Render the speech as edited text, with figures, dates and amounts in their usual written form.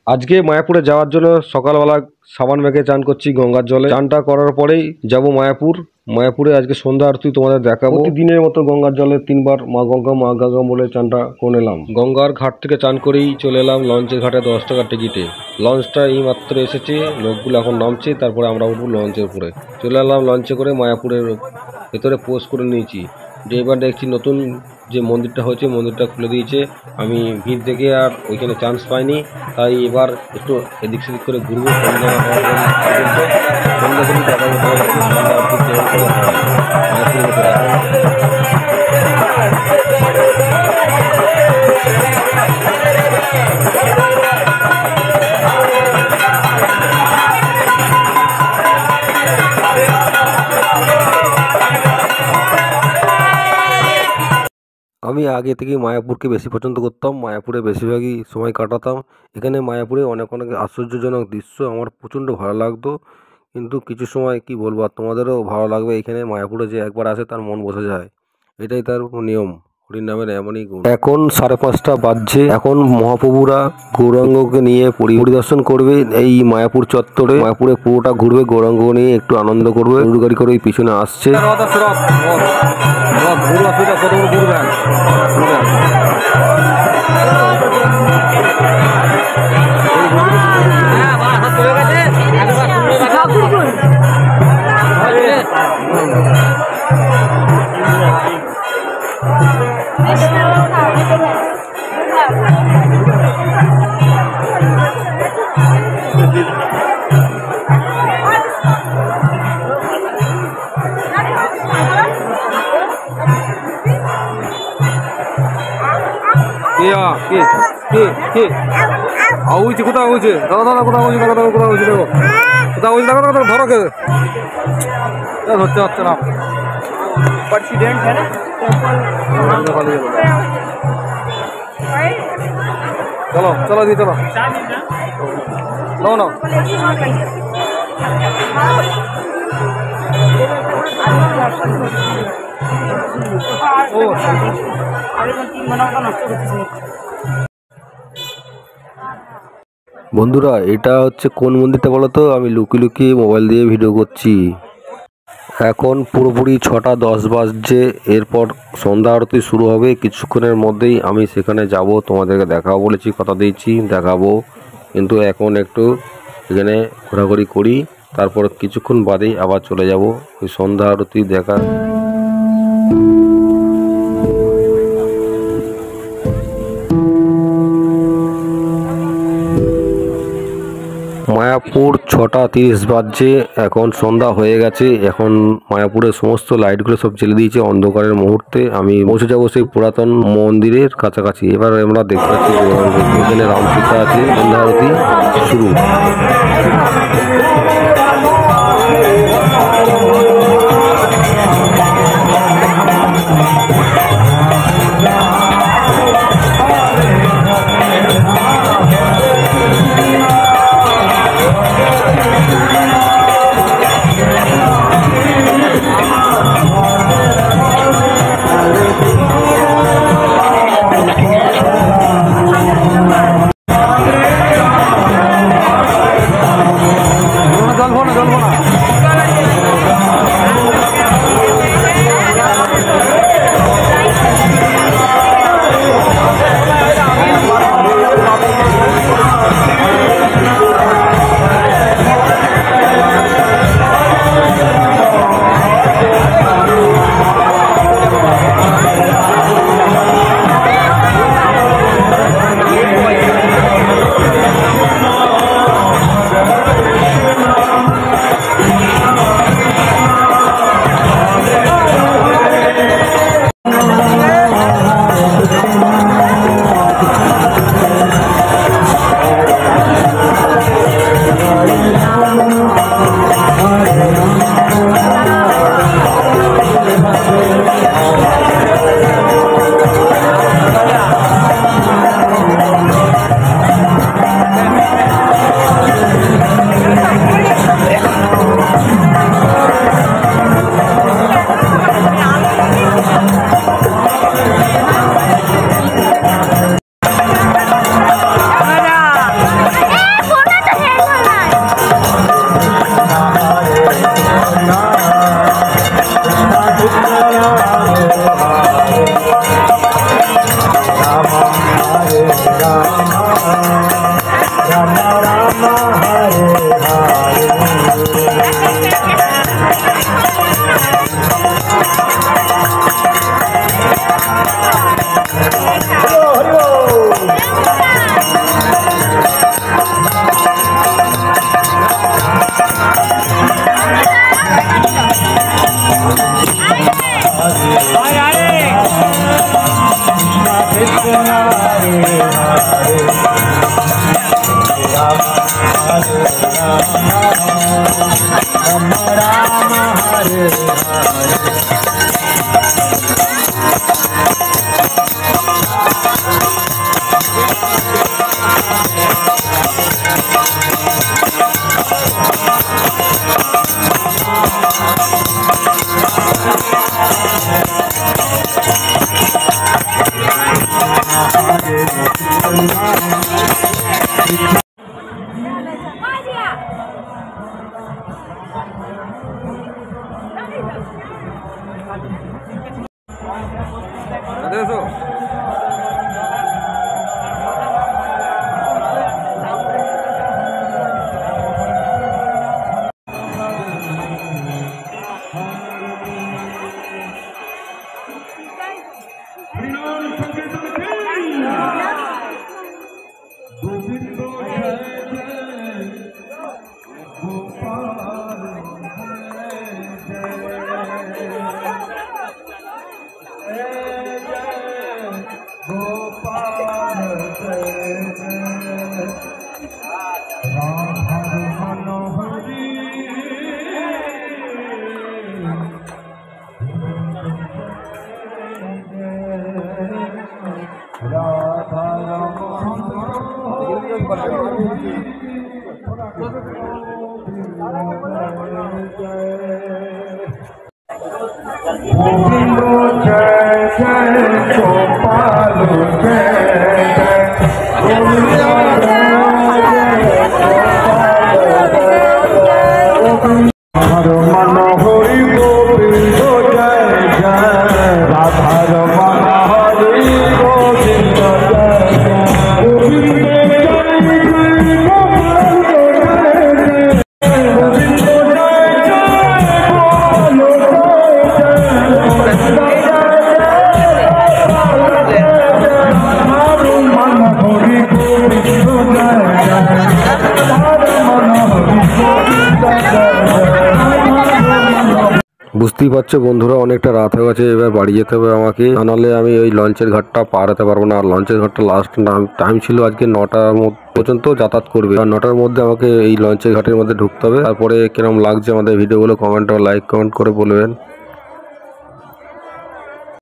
আজকে মায়াপুরে যাওয়ার জন্য সকালবেলা সাবান মেখে চান করছি গঙ্গার জলে। চানটা করার পরেই যাব মায়াপুর। মায়াপুরে আজকে সন্ধ্যা আরতি তোমাদের দেখাবো। প্রতিদিনের মতো গঙ্গার জলে 3বার মা গঙ্গা বলে চানটা করে এলাম। গঙ্গার ঘাট থেকে চান করেই চলে এলাম লঞ্চের ঘাটে 10 টাকার টিকিটে। লঞ্চটা এই মাত্র এসেছে, লোকগুলো এখন নামছে, তারপরে আমরা উঠবো লঞ্চের উপরে। চলে এলাম লঞ্চে করে, মায়াপুরের ভেতরে পোস্ট করে নিয়েছি। এবার দেখছি নতুন যে মন্দিরটা হয়েছে, মন্দিরটা খুলে দিয়েছে। আমি ভিড় দেখে আর ওইখানে চান্স পাইনি, তাই এবার একটু এদিক সেদিক করে ঘুরবো। আমি আগে থেকে মায়াপুরকে বেশি পছন্দ করতাম, মায়াপুরে বেশিরভাগই সময় কাটাতাম। এখানে মায়াপুরে অনেক আশ্চর্যজনক দৃশ্য আমার প্রচণ্ড ভালো লাগতো। কিন্তু কিছু সময় কি বলবো, আর তোমাদেরও ভালো লাগবে। এখানে মায়াপুরে যে একবার আসে তার মন বোঝা যায়, এটাই তার নিয়ম। হরির নামের এমনই গুণ। এখন 5:30 বাজছে। এখন মহাপ্রভুরা গৌরাঙ্গকে নিয়ে পরিদর্শন করবে এই মায়াপুর চত্বরে। মায়াপুরে পুরোটা ঘুরবে, গৌরাঙ্গ নিয়ে একটু আনন্দ করবে। গরু গাড়ি করে পিছনে আসছে। কোথাও হয়েছে দাদা, কোথাও হয়েছে, কোথাও হয়েছে, দেখো কোথাও হয়েছে, দেখো ধরো কে ধরতে পারছে না। প্রেসিডেন্ট চলো চলো দিয়ে চলো না বন্ধুরা, এটা হচ্ছে কোন মন্দিরটা বলো তো? আমি লুকিয়ে মোবাইল দিয়ে ভিডিও করছি। এখন পুরোপুরি 6:10 বাজছে। এরপর সন্ধ্যা আরতি শুরু হবে কিছুক্ষণের মধ্যেই। আমি সেখানে যাব, তোমাদেরকে দেখাবো বলেছি, কথা দিয়েছি দেখাবো। কিন্তু এখন একটু এখানে ঘোরাঘুরি করি, তারপর কিছুক্ষণ বাদেই আবার চলে যাব ওই সন্ধ্যা আরতি দেখা। মায়াপুর 6:30 বাজছে। এখন সন্ধ্যা হয়ে গেছে। এখন মায়াপুরের সমস্ত লাইটগুলো সব জ্বেলে দিয়েছে অন্ধকারের মুহূর্তে। আমি পৌঁছে যাবো সেই পুরাতন মন্দিরের কাছাকাছি। এবার আমরা দেখতে পাচ্ছি এখানে রামসীতা আছে। সন্ধ্যা আরতি শুরু। বুঝতেই পারছো বন্ধুরা, অনেকটা রাত হয়ে গেছে, এবার বাড়ি যেতে হবে আমাকে, নাহলে আমি ওই লঞ্চের ঘাটটা পার হতে পারবো না। আর লঞ্চের ঘাটটা লাস্ট টাইম ছিল আজকে 9টার পর্যন্ত যাতায়াত করবে, আর 9টার মধ্যে আমাকে এই লঞ্চের ঘাটের মধ্যে ঢুকতে হবে। তারপরে কিরম লাগছে আমাদের ভিডিওগুলো কমেন্ট ও লাইক কমেন্ট করে বলবেন।